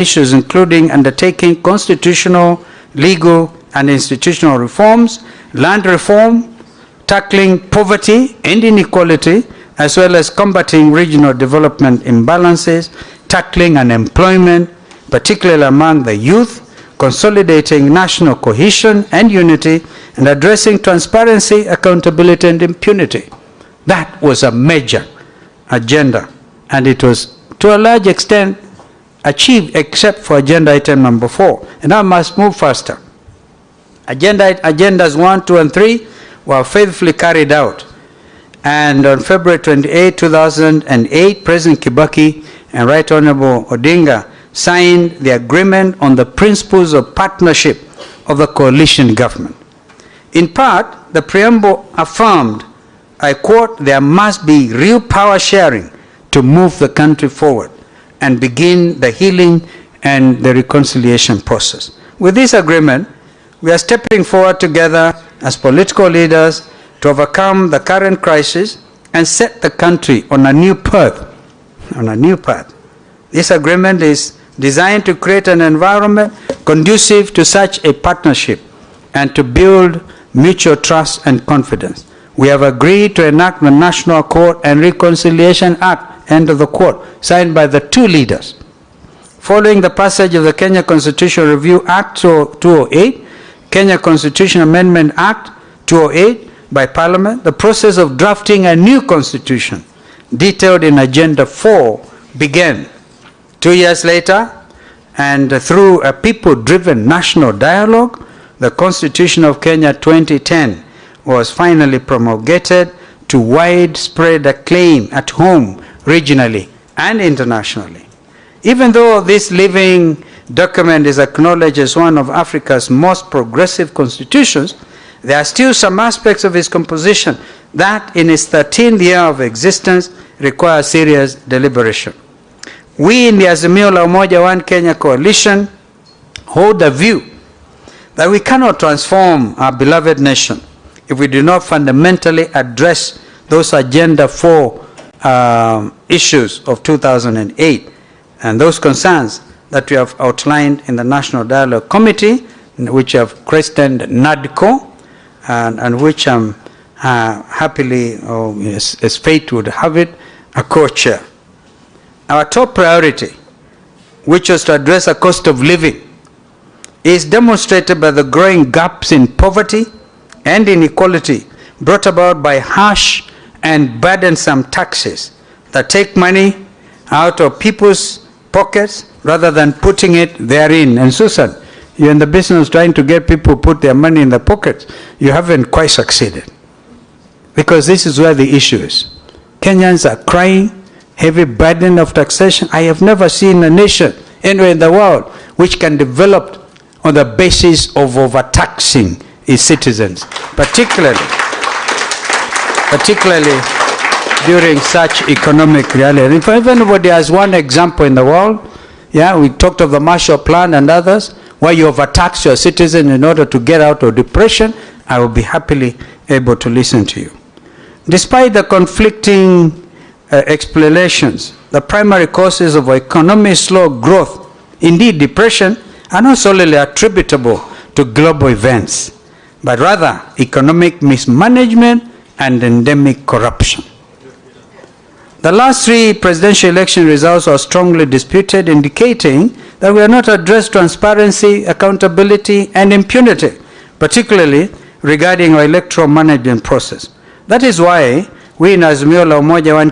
issues including undertaking constitutional, legal, and institutional reforms, land reform, tackling poverty and inequality, as well as combating regional development imbalances, tackling unemployment, particularly among the youth, consolidating national cohesion and unity, and addressing transparency, accountability, and impunity. That was a major agenda, and it was to a large extent achieved except for agenda item number 4. And I must move faster. Agendas 1, 2, and 3 were faithfully carried out. And on February 28, 2008, President Kibaki and Right Honorable Odinga signed the agreement on the principles of partnership of the coalition government. In part, the preamble affirmed, I quote, there must be real power sharing to move the country forward and begin the healing and the reconciliation process. With this agreement, we are stepping forward together as political leaders to overcome the current crisis and set the country on a new path. This agreement is designed to create an environment conducive to such a partnership and to build mutual trust and confidence. We have agreed to enact the National Accord and Reconciliation Act, end of the quote, signed by the two leaders. Following the passage of the Kenya Constitution Review Act 2008, Kenya Constitution Amendment Act 2008 by Parliament, the process of drafting a new constitution, detailed in Agenda 4, began. 2 years later, and through a people-driven national dialogue, the Constitution of Kenya 2010 was finally promulgated to widespread acclaim at home, regionally, and internationally. Even though this living document is acknowledged as one of Africa's most progressive constitutions, there are still some aspects of its composition that, in its 13th year of existence, require serious deliberation. We in the Azimio la Umoja One Kenya coalition hold the view that we cannot transform our beloved nation if we do not fundamentally address those Agenda 4 issues of 2008 and those concerns that we have outlined in the National Dialogue Committee, which have christened NADCO, and which I'm happily, as fate would have it, a co-chair. Our top priority, which was to address the cost of living, is demonstrated by the growing gaps in poverty and inequality brought about by harsh and burdensome taxes that take money out of people's pockets rather than putting it therein. And Susan, you're in the business trying to get people to put their money in their pockets. You haven't quite succeeded. Because this is where the issue is. Kenyans are crying, heavy burden of taxation. I have never seen a nation anywhere in the world which can develop on the basis of overtaxing its citizens, particularly during such economic reality. If anybody has one example in the world, we talked of the Marshall Plan and others, where you overtax your citizen in order to get out of depression, I will be happily able to listen to you. Despite the conflicting explanations, the primary causes of economic slow growth, indeed depression, are not solely attributable to global events, but rather economic mismanagement and endemic corruption. The last 3 presidential election results are strongly disputed, indicating that we have not addressed transparency, accountability, and impunity, particularly regarding our electoral management process. That is why we in Azimio la Umoja One